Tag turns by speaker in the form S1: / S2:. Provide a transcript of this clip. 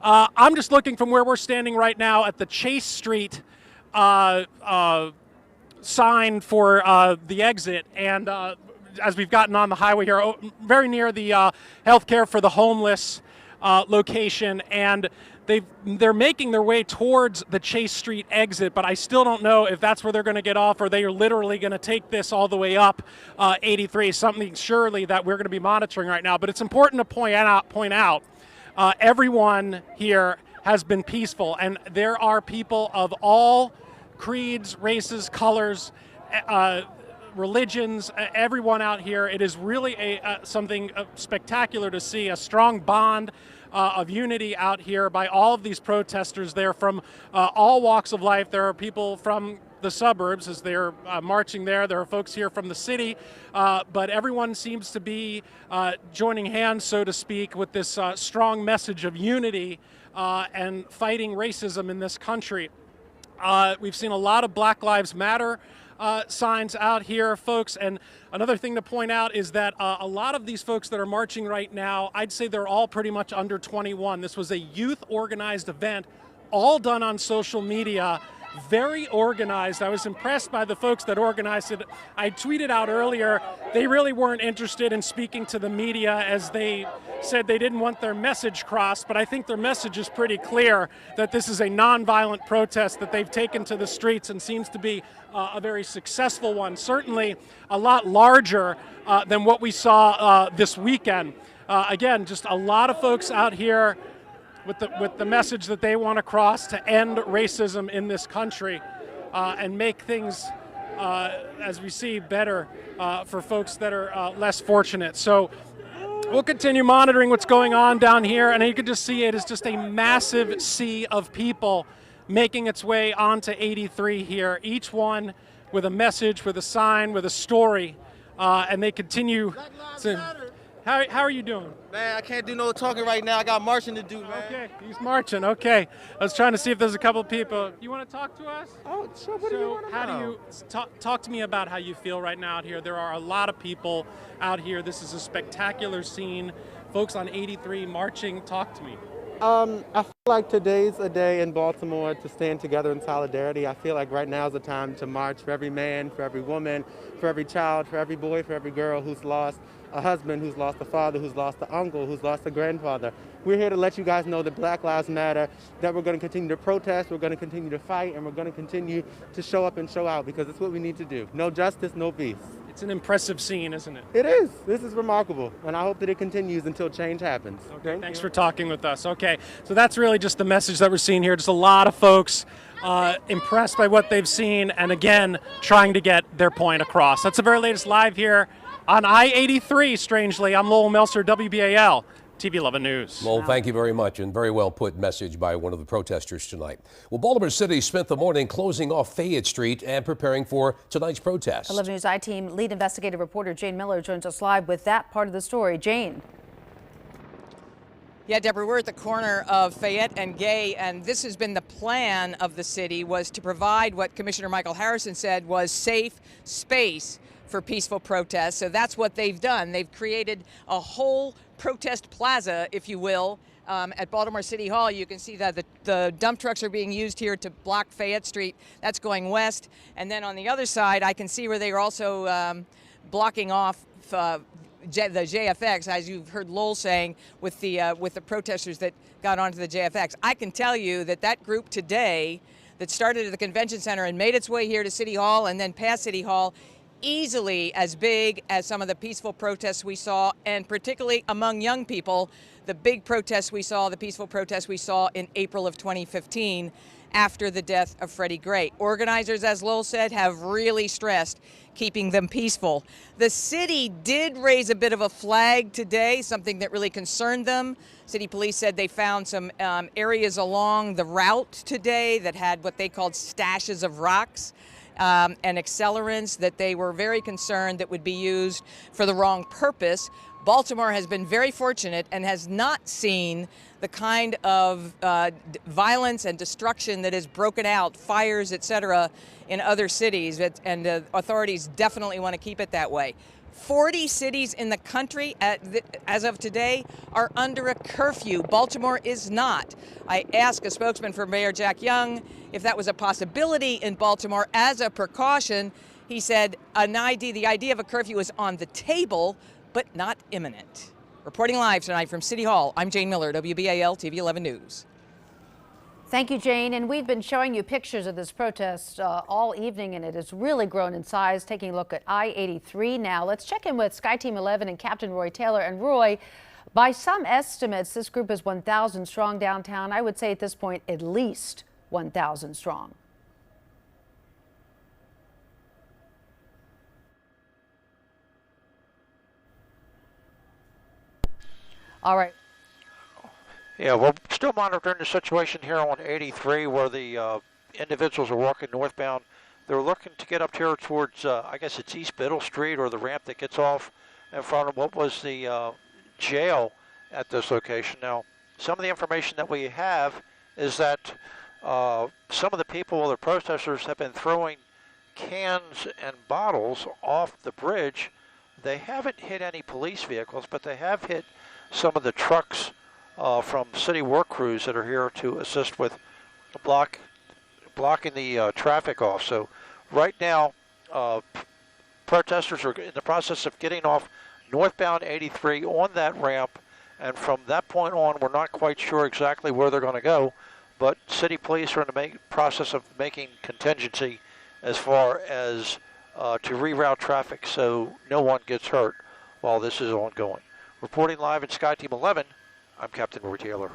S1: I'm just looking from where we're standing right now at the Chase Street sign for the exit, and as we've gotten on the highway here, very near the healthcare for the homeless location, and they're making their way towards the Chase Street exit, but I still don't know if that's where they're going to get off or they are literally going to take this all the way up 83, something surely that we're going to be monitoring right now. But it's important to point out everyone here has been peaceful, and there are people of all creeds, races, colors, religions, everyone out here. It is really something spectacular to see, a strong bond of unity out here by all of these protesters. They're from all walks of life. There are people from the suburbs as they're marching there. There are folks here from the city, but everyone seems to be joining hands, so to speak, with this strong message of unity and fighting racism in this country. We've seen a lot of Black Lives Matter signs out here, folks, and another thing to point out is that a lot of these folks that are marching right now, I'd say they're all pretty much under 21. This was a youth organized event, all done on social media, very organized. I was impressed by the folks that organized it. I tweeted out earlier, they really weren't interested in speaking to the media, as they said they didn't want their message crossed, but I think their message is pretty clear that this is a nonviolent protest that they've taken to the streets and seems to be a very successful one, certainly a lot larger than what we saw this weekend. Again, just a lot of folks out here with the message that they want to cross to end racism in this country and make things, as we see, better for folks that are less fortunate. So we'll continue monitoring what's going on down here, and you can just see it is just a massive sea of people making its way onto 83 here, each one with a message, with a sign, with a story, and they continue. How are you doing?
S2: Man, I can't do no talking right now. I got marching to do, man.
S1: Okay, he's marching. Okay. I was trying to see if there's a couple people. You want to talk to us?
S2: Oh, sure. What do you want to know?
S1: How do you talk to me about how you feel right now out here? There are a lot of people out here. This is a spectacular scene. Folks on 83 marching. Talk to me.
S2: I feel like today's a day in Baltimore to stand together in solidarity. I feel like right now is the time to march for every man, for every woman, for every child, for every boy, for every girl who's lost a husband, who's lost a father, who's lost an uncle, who's lost a grandfather. We're here to let you guys know that Black Lives Matter, that we're going to continue to protest, we're going to continue to fight, and we're going to continue to show up and show out, because it's what we need to do. No justice, no peace.
S1: It's an impressive scene, isn't it?
S2: It is. This is remarkable, and I hope that it continues until change happens.
S1: Okay, thanks for talking with us. Okay, so that's really just the message that we're seeing here. Just a lot of folks impressed by what they've seen, and again, trying to get their point across. That's the very latest live here on I-83, strangely. I'm Lowell Melser, WBAL. TV 11 News.
S3: Lowell, thank you very much, and very well put message by one of the protesters tonight. Well, Baltimore City spent the morning closing off Fayette Street and preparing for tonight's protest.
S4: 11 News I-Team lead investigative reporter Jane Miller joins us live with that part of the story. Jane.
S5: Yeah, Deborah, we're at the corner of Fayette and Gay, and this has been the plan of the city, was to provide what Commissioner Michael Harrison said was safe space for peaceful protests. So that's what they've done. They've created a whole protest plaza, if you will, at Baltimore City Hall. You can see that the dump trucks are being used here to block Fayette Street. That's going west. And then on the other side, I can see where they are also blocking off the JFX, as you've heard Lowell saying, with the protesters that got onto the JFX. I can tell you that that group today that started at the convention center and made its way here to City Hall and then past City Hall, easily as big as some of the peaceful protests we saw, and particularly among young people, the big protests we saw, the peaceful protests we saw in April of 2015 after the death of Freddie Gray. Organizers, as Lowell said, have really stressed keeping them peaceful. The city did raise a bit of a flag today, something that really concerned them. City police said they found some areas along the route today that had what they called stashes of rocks and accelerants that they were very concerned that would be used for the wrong purpose. Baltimore has been very fortunate and has not seen the kind of violence and destruction that has broken out, fires, etc., in other cities, and authorities definitely want to keep it that way. 40 cities in the country as of today are under a curfew. Baltimore is not. I asked a spokesman for Mayor Jack Young if that was a possibility in Baltimore as a precaution. He said the idea of a curfew is on the table, but not imminent. Reporting live tonight from City Hall, I'm Jane Miller, WBAL TV 11 News.
S4: Thank you, Jane. And we've been showing you pictures of this protest all evening, and it has really grown in size. Taking a look at I-83 now. Let's check in with Sky Team 11 and Captain Roy Taylor. And Roy, by some estimates, this group is 1,000 strong downtown. I would say at this point, at least 1,000 strong. All right.
S6: Yeah, we're still monitoring the situation here on 83 where the individuals are walking northbound. They're looking to get up here towards, I guess it's East Biddle Street or the ramp that gets off in front of what was the jail at this location. Now, some of the information that we have is that some of the people, the protesters, have been throwing cans and bottles off the bridge. They haven't hit any police vehicles, but they have hit some of the trucks from city work crews that are here to assist with blocking the traffic off. So right now, protesters are in the process of getting off northbound 83 on that ramp, and from that point on, we're not quite sure exactly where they're going to go, but city police are in the process of making contingency as far as to reroute traffic so no one gets hurt while this is ongoing. Reporting live at Sky Team 11, I'm Captain Roy Taylor.